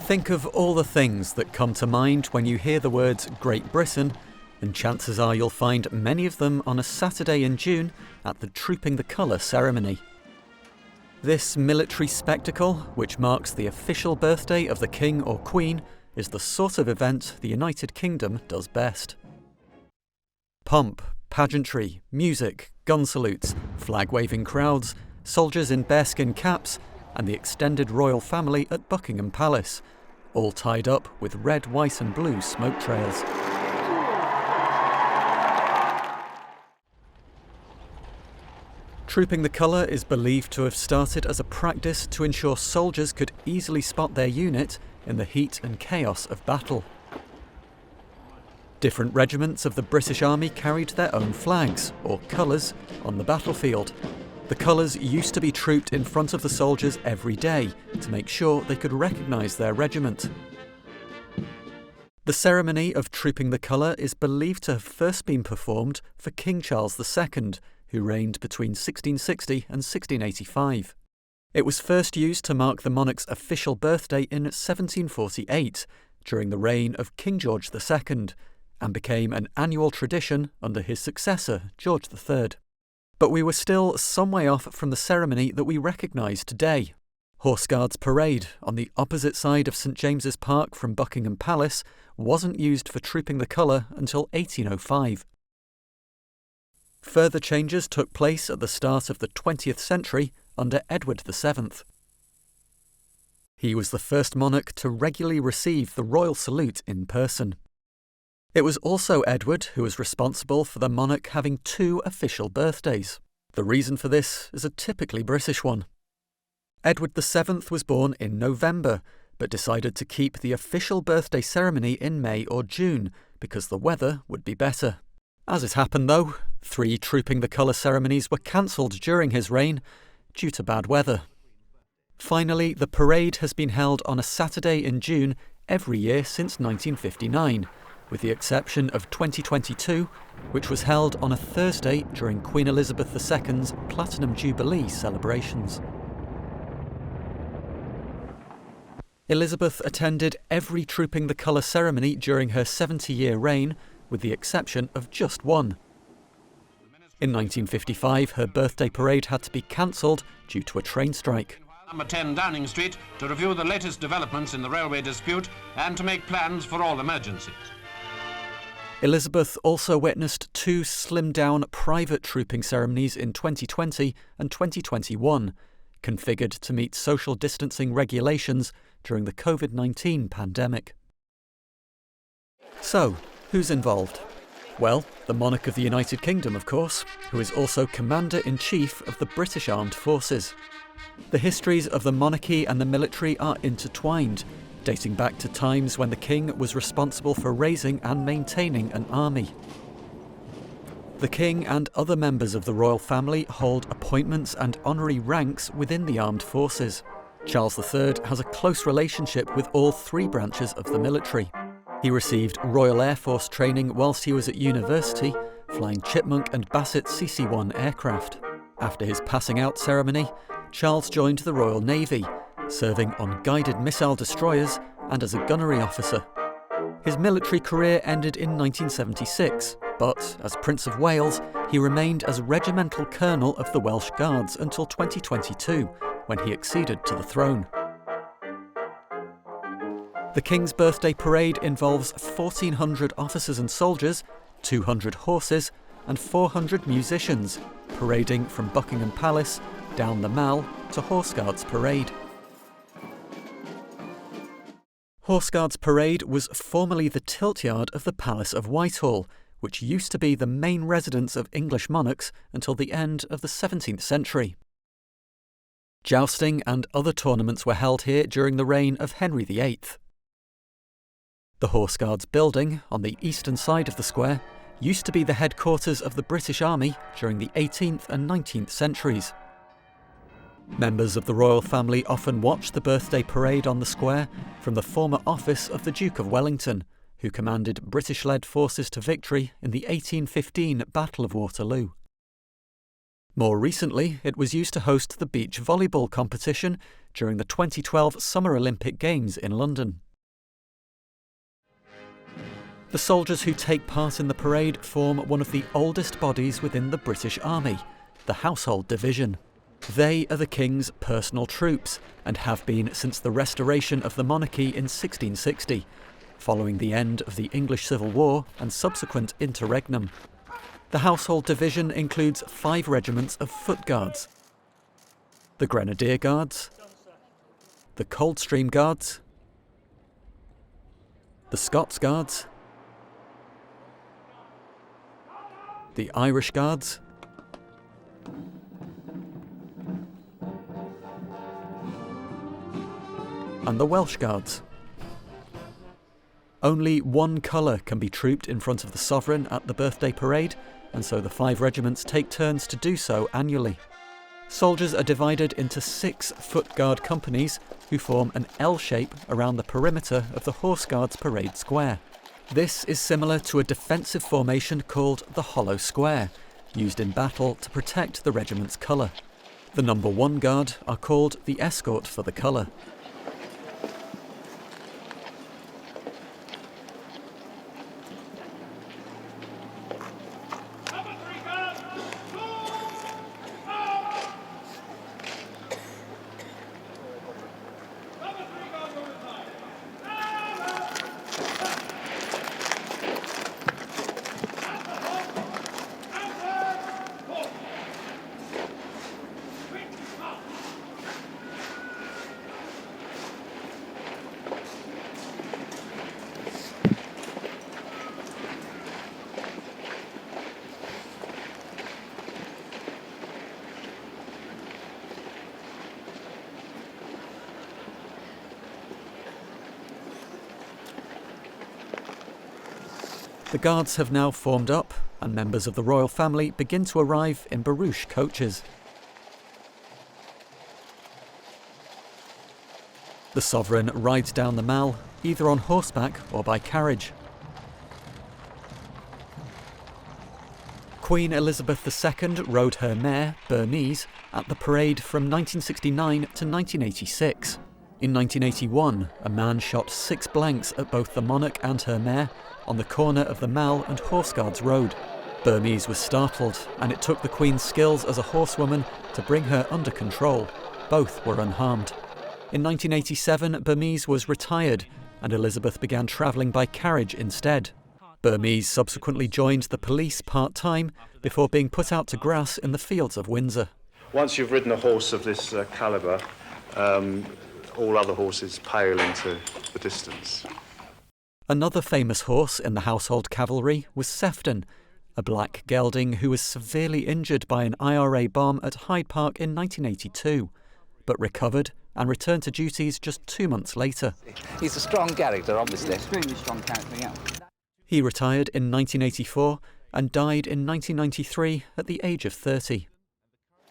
Think of all the things that come to mind when you hear the words Great Britain, and chances are you'll find many of them on a Saturday in June at the Trooping the Colour ceremony. This military spectacle, which marks the official birthday of the King or Queen, is the sort of event the United Kingdom does best. Pomp, pageantry, music, gun salutes, flag-waving crowds, soldiers in bearskin caps, and the extended royal family at Buckingham Palace, all tied up with red, white and blue smoke trails. Trooping the Colour is believed to have started as a practice to ensure soldiers could easily spot their unit in the heat and chaos of battle. Different regiments of the British Army carried their own flags, or colours, on the battlefield. The colours used to be trooped in front of the soldiers every day to make sure they could recognise their regiment. The ceremony of Trooping the Colour is believed to have first been performed for King Charles II, who reigned between 1660 and 1685. It was first used to mark the monarch's official birthday in 1748, during the reign of King George II, and became an annual tradition under his successor, George III. But we were still some way off from the ceremony that we recognise today. Horse Guards Parade, on the opposite side of St James's Park from Buckingham Palace, wasn't used for Trooping the Colour until 1805. Further changes took place at the start of the 20th century under Edward VII. He was the first monarch to regularly receive the royal salute in person. It was also Edward who was responsible for the monarch having two official birthdays. The reason for this is a typically British one. Edward VII was born in November, but decided to keep the official birthday ceremony in May or June because the weather would be better. As it happened though, 3 Trooping the Colour ceremonies were cancelled during his reign due to bad weather. Finally, the parade has been held on a Saturday in June every year since 1959, with the exception of 2022, which was held on a Thursday during Queen Elizabeth II's Platinum Jubilee celebrations. Elizabeth attended every Trooping the Colour ceremony during her 70-year reign, with the exception of just one. In 1955, her birthday parade had to be cancelled due to a train strike. Number 10 Downing Street to review the latest developments in the railway dispute and to make plans for all emergencies. Elizabeth also witnessed 2 slimmed-down private trooping ceremonies in 2020 and 2021, configured to meet social distancing regulations during the COVID-19 pandemic. So, who's involved? Well, the Monarch of the United Kingdom, of course, who is also Commander-in-Chief of the British Armed Forces. The histories of the monarchy and the military are intertwined, dating back to times when the King was responsible for raising and maintaining an army. The King and other members of the royal family hold appointments and honorary ranks within the armed forces. Charles III has a close relationship with all 3 branches of the military. He received Royal Air Force training whilst he was at university, flying Chipmunk and Bassett CC-1 aircraft. After his passing out ceremony, Charles joined the Royal Navy, serving on guided missile destroyers and as a gunnery officer. His military career ended in 1976, but as Prince of Wales, he remained as Regimental Colonel of the Welsh Guards until 2022, when he acceded to the throne. The King's birthday parade involves 1,400 officers and soldiers, 200 horses, and 400 musicians, parading from Buckingham Palace down the Mall to Horse Guards Parade. Horse Guards Parade was formerly the tilt yard of the Palace of Whitehall, which used to be the main residence of English monarchs until the end of the 17th century. Jousting and other tournaments were held here during the reign of Henry VIII. The Horse Guards building, on the eastern side of the square, used to be the headquarters of the British Army during the 18th and 19th centuries. Members of the royal family often watched the birthday parade on the square from the former office of the Duke of Wellington, who commanded British-led forces to victory in the 1815 Battle of Waterloo. More recently, it was used to host the beach volleyball competition during the 2012 Summer Olympic Games in London. The soldiers who take part in the parade form one of the oldest bodies within the British Army, the Household Division. They are the King's personal troops and have been since the restoration of the monarchy in 1660, following the end of the English Civil War and subsequent interregnum. The Household Division includes 5 regiments of Foot Guards, the Grenadier Guards, the Coldstream Guards, the Scots Guards, the Irish Guards, and the Welsh Guards. Only one colour can be trooped in front of the sovereign at the birthday parade, and so the 5 regiments take turns to do so annually. Soldiers are divided into 6 foot guard companies who form an L shape around the perimeter of the Horse Guards parade square. This is similar to a defensive formation called the hollow square, used in battle to protect the regiment's colour. The number 1 guard are called the escort for the colour. The guards have now formed up, and members of the royal family begin to arrive in barouche coaches. The sovereign rides down the Mall, either on horseback or by carriage. Queen Elizabeth II rode her mare, Burmese, at the parade from 1969 to 1986. In 1981, a man shot 6 blanks at both the monarch and her mare on the corner of the Mall and Horse Guards Road. Burmese was startled, and it took the Queen's skills as a horsewoman to bring her under control. Both were unharmed. In 1987, Burmese was retired, and Elizabeth began travelling by carriage instead. Burmese subsequently joined the police part-time before being put out to grass in the fields of Windsor. Once you've ridden a horse of this calibre, all other horses pale into the distance. Another famous horse in the household cavalry was Sefton, a black gelding who was severely injured by an IRA bomb at Hyde Park in 1982, but recovered and returned to duties just 2 months later. He's a strong character, obviously. Extremely strong character, yeah. He retired in 1984 and died in 1993 at the age of 30.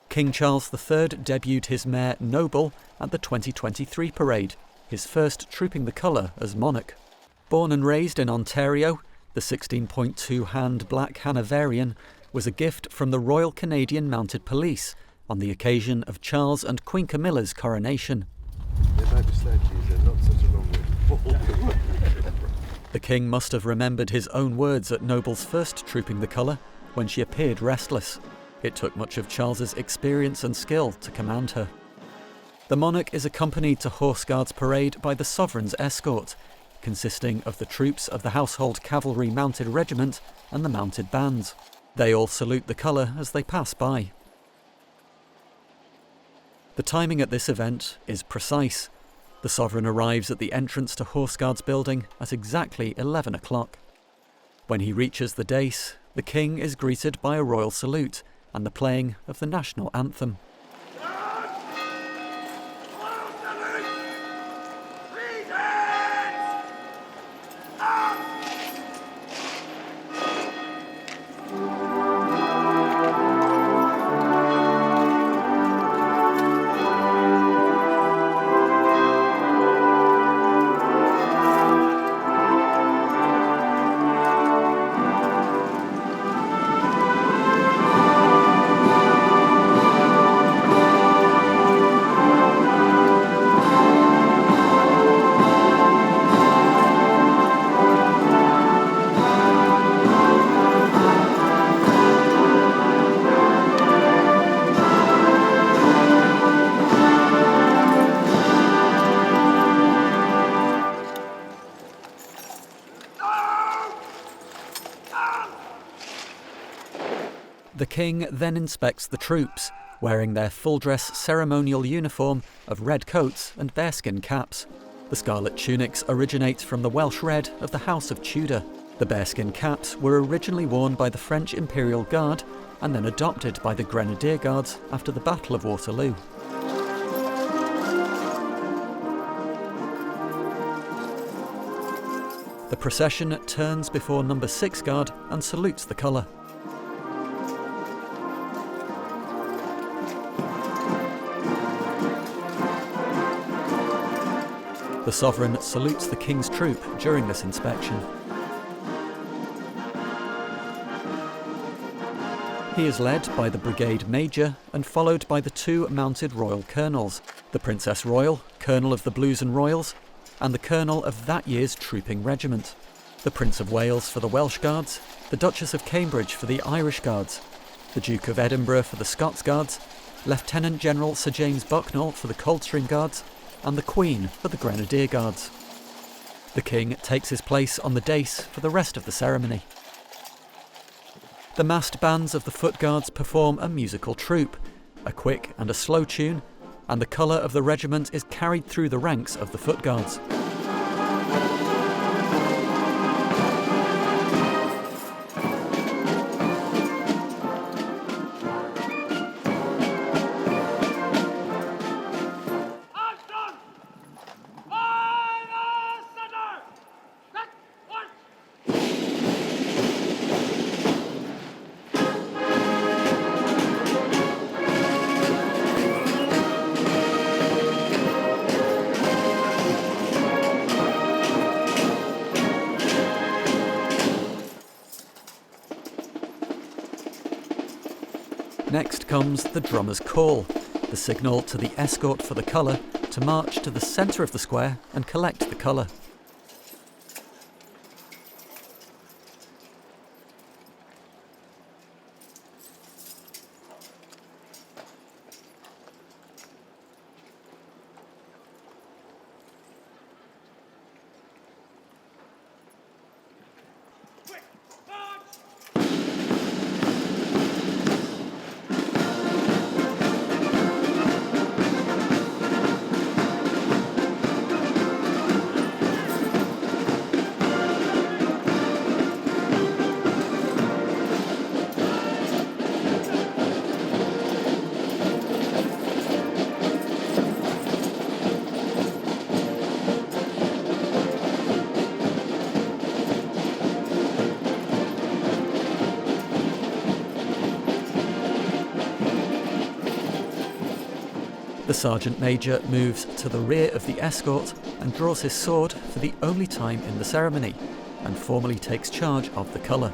King Charles III debuted his mare Noble at the 2023 parade, his first trooping the colour as monarch. Born and raised in Ontario, the 16.2-hand Black Hanoverian was a gift from the Royal Canadian Mounted Police on the occasion of Charles and Queen Camilla's coronation. The King must have remembered his own words at Noble's first trooping the colour when she appeared restless. It took much of Charles's experience and skill to command her. The monarch is accompanied to Horse Guards Parade by the sovereign's escort, consisting of the troops of the Household Cavalry Mounted Regiment and the mounted bands. They all salute the colour as they pass by. The timing at this event is precise. The sovereign arrives at the entrance to Horse Guards building at exactly 11 o'clock. When he reaches the dais, the king is greeted by a royal salute and the playing of the national anthem. king then inspects the troops, wearing their full-dress ceremonial uniform of red coats and bearskin caps. The scarlet tunics originate from the Welsh Red of the House of Tudor. The bearskin caps were originally worn by the French Imperial Guard and then adopted by the Grenadier Guards after the Battle of Waterloo. The procession turns before number 6 guard and salutes the colour. The sovereign salutes the king's troop during this inspection. He is led by the brigade major and followed by the 2 mounted royal colonels, the Princess Royal, Colonel of the Blues and Royals, and the colonel of that year's trooping regiment, the Prince of Wales for the Welsh Guards, the Duchess of Cambridge for the Irish Guards, the Duke of Edinburgh for the Scots Guards, Lieutenant General Sir James Bucknell for the Coldstream Guards, and the Queen for the Grenadier Guards. The king takes his place on the dais for the rest of the ceremony. The massed bands of the Foot Guards perform a musical troupe, a quick and a slow tune, and the colour of the regiment is carried through the ranks of the Foot Guards. Next comes the drummer's call, the signal to the escort for the colour to march to the centre of the square and collect the colour. The Sergeant Major moves to the rear of the escort and draws his sword for the only time in the ceremony, and formally takes charge of the colour.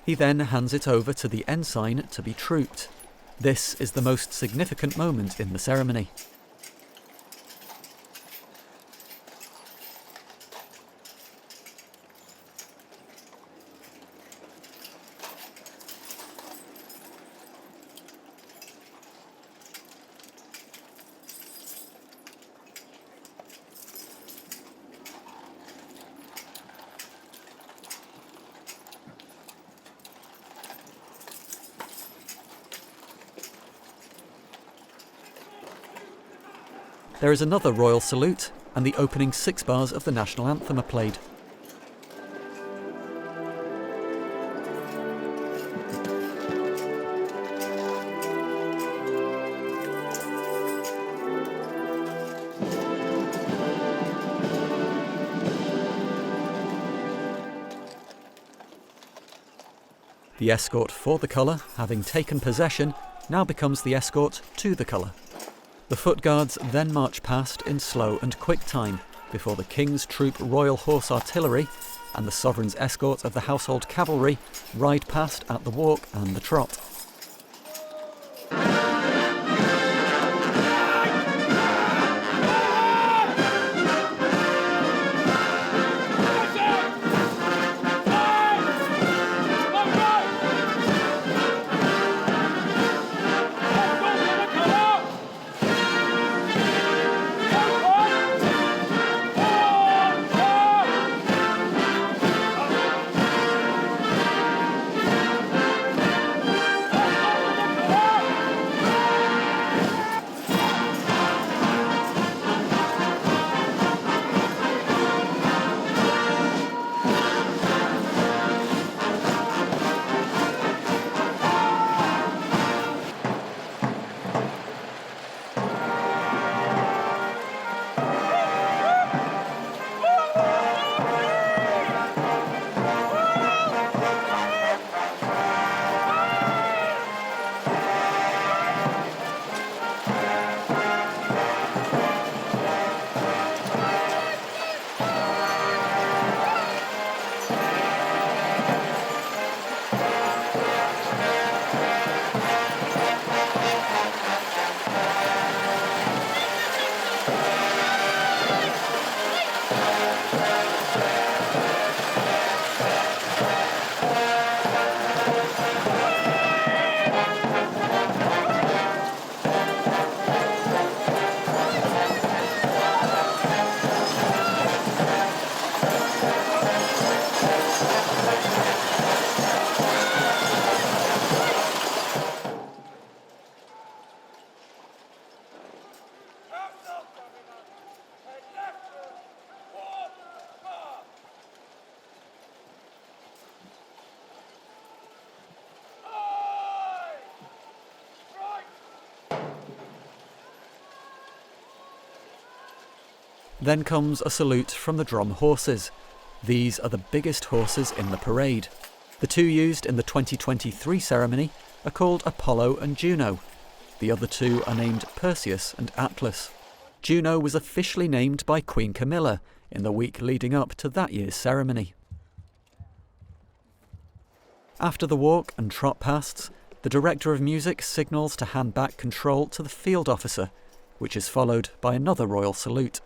He then hands it over to the ensign to be trooped. This is the most significant moment in the ceremony. There is another royal salute, and the opening 6 bars of the national anthem are played. The escort for the colour, having taken possession, now becomes the escort to the colour. The foot guards then march past in slow and quick time before the King's Troop Royal Horse Artillery and the Sovereign's escort of the Household Cavalry ride past at the walk and the trot. Then comes a salute from the drum horses. These are the biggest horses in the parade. The two used in the 2023 ceremony are called Apollo and Juno. The other two are named Perseus and Atlas. Juno was officially named by Queen Camilla in the week leading up to that year's ceremony. After the walk and trot pasts, the director of music signals to hand back control to the field officer, which is followed by another royal salute.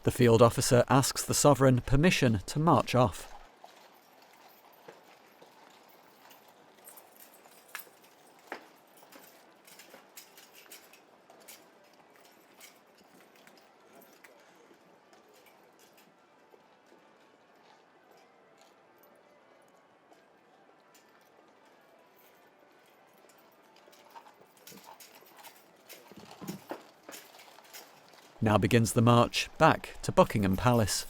The field officer asks the sovereign permission to march off. Now begins the march back to Buckingham Palace.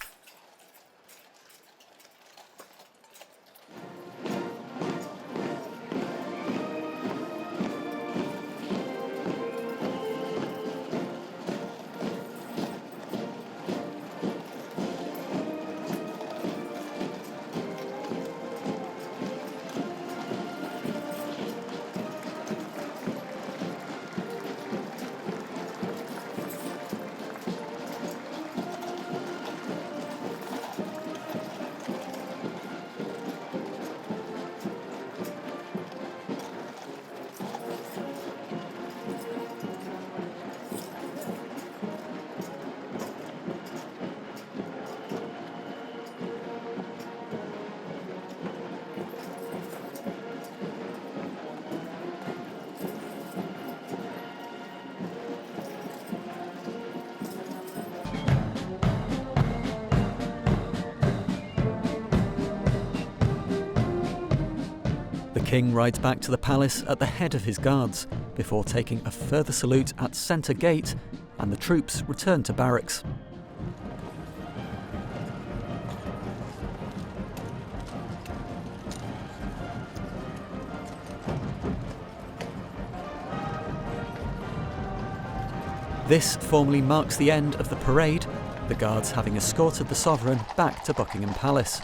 king rides back to the palace at the head of his guards, before taking a further salute at Centre Gate, and the troops return to barracks. This formally marks the end of the parade, the guards having escorted the sovereign back to Buckingham Palace.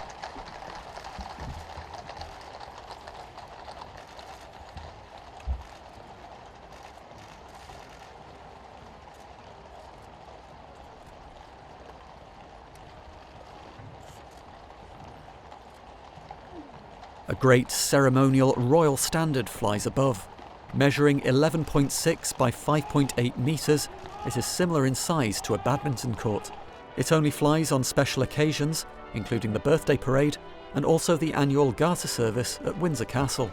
A great ceremonial royal standard flies above. Measuring 11.6 by 5.8 metres, it is similar in size to a badminton court. It only flies on special occasions, including the birthday parade and also the annual Garter service at Windsor Castle.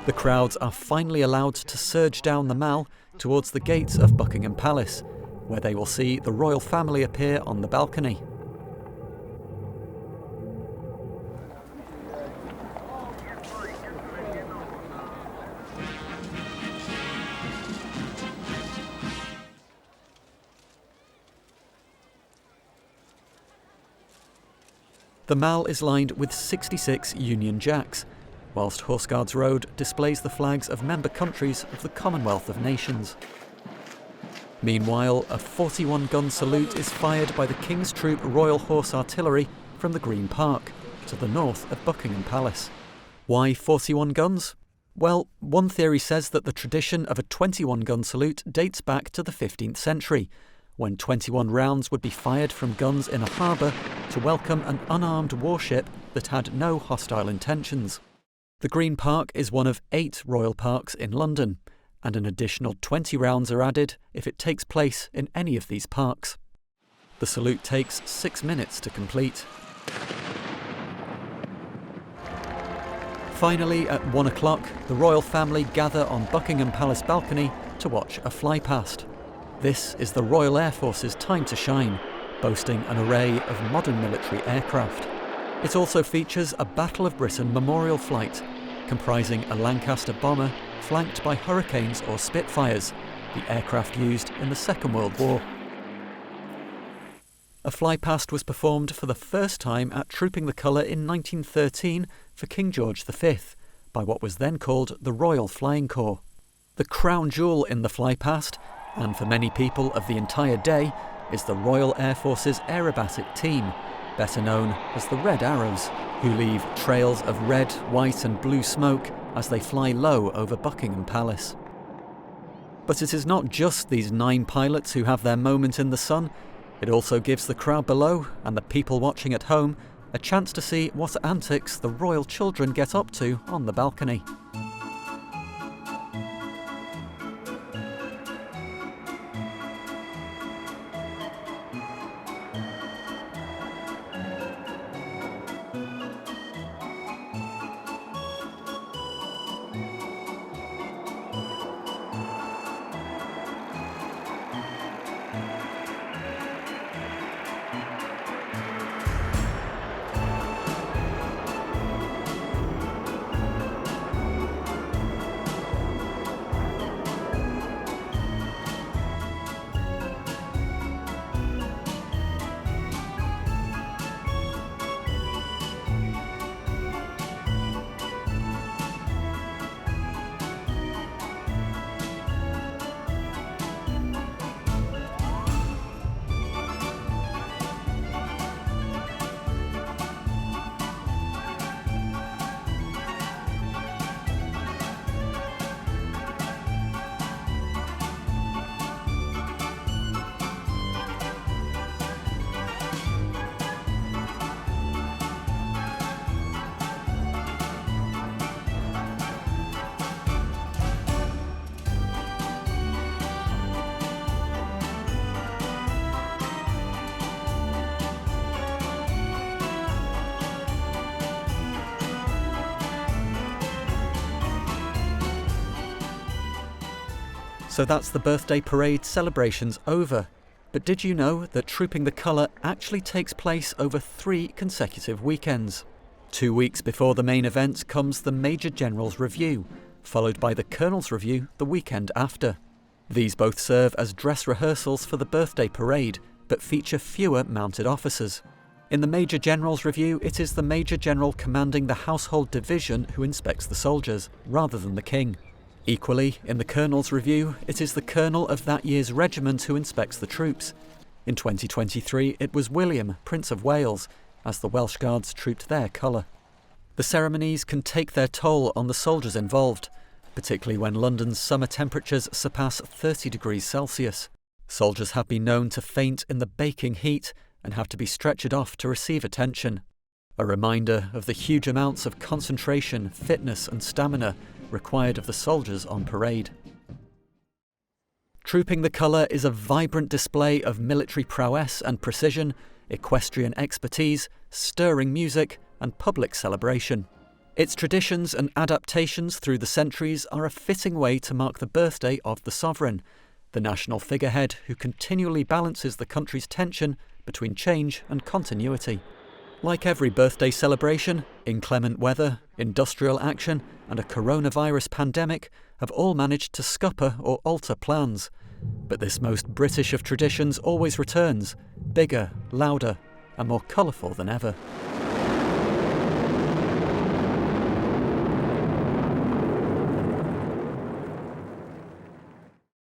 The crowds are finally allowed to surge down the Mall towards the gates of Buckingham Palace, where they will see the royal family appear on the balcony. The Mall is lined with 66 Union Jacks, whilst Horse Guards Road displays the flags of member countries of the Commonwealth of Nations. Meanwhile, a 41-gun salute is fired by the King's Troop Royal Horse Artillery from the Green Park, to the north of Buckingham Palace. Why 41 guns? Well, one theory says that the tradition of a 21-gun salute dates back to the 15th century, when 21 rounds would be fired from guns in a harbour to welcome an unarmed warship that had no hostile intentions. The Green Park is one of 8 royal parks in London, and an additional 20 rounds are added if it takes place in any of these parks. The salute takes 6 minutes to complete. Finally, at 1 o'clock, the royal family gather on Buckingham Palace balcony to watch a flypast. This is the Royal Air Force's time to shine, boasting an array of modern military aircraft. It also features a Battle of Britain memorial flight, comprising a Lancaster bomber flanked by Hurricanes or Spitfires, the aircraft used in the Second World War. A flypast was performed for the first time at Trooping the Colour in 1913 for King George V, by what was then called the Royal Flying Corps. The crown jewel in the flypast, and for many people of the entire day, is the Royal Air Force's aerobatic team, better known as the Red Arrows, who leave trails of red, white and blue smoke as they fly low over Buckingham Palace. But it is not just these 9 pilots who have their moment in the sun. It also gives the crowd below and the people watching at home a chance to see what antics the royal children get up to on the balcony. So that's the birthday parade celebrations over. But did you know that Trooping the Colour actually takes place over 3 consecutive weekends? 2 weeks before the main event comes the Major General's Review, followed by the Colonel's Review the weekend after. These both serve as dress rehearsals for the birthday parade, but feature fewer mounted officers. In the Major General's Review, it is the Major General commanding the Household Division who inspects the soldiers, rather than the King. Equally, in the Colonel's Review, it is the Colonel of that year's regiment who inspects the troops. In 2023, it was William, Prince of Wales, as the Welsh Guards trooped their colour. The ceremonies can take their toll on the soldiers involved, particularly when London's summer temperatures surpass 30 degrees Celsius. Soldiers have been known to faint in the baking heat and have to be stretchered off to receive attention. A reminder of the huge amounts of concentration, fitness and stamina required of the soldiers on parade. Trooping the Colour is a vibrant display of military prowess and precision, equestrian expertise, stirring music and public celebration. Its traditions and adaptations through the centuries are a fitting way to mark the birthday of the sovereign, the national figurehead who continually balances the country's tension between change and continuity. Like every birthday celebration, inclement weather, industrial action and a coronavirus pandemic have all managed to scupper or alter plans. But this most British of traditions always returns, bigger, louder and more colourful than ever.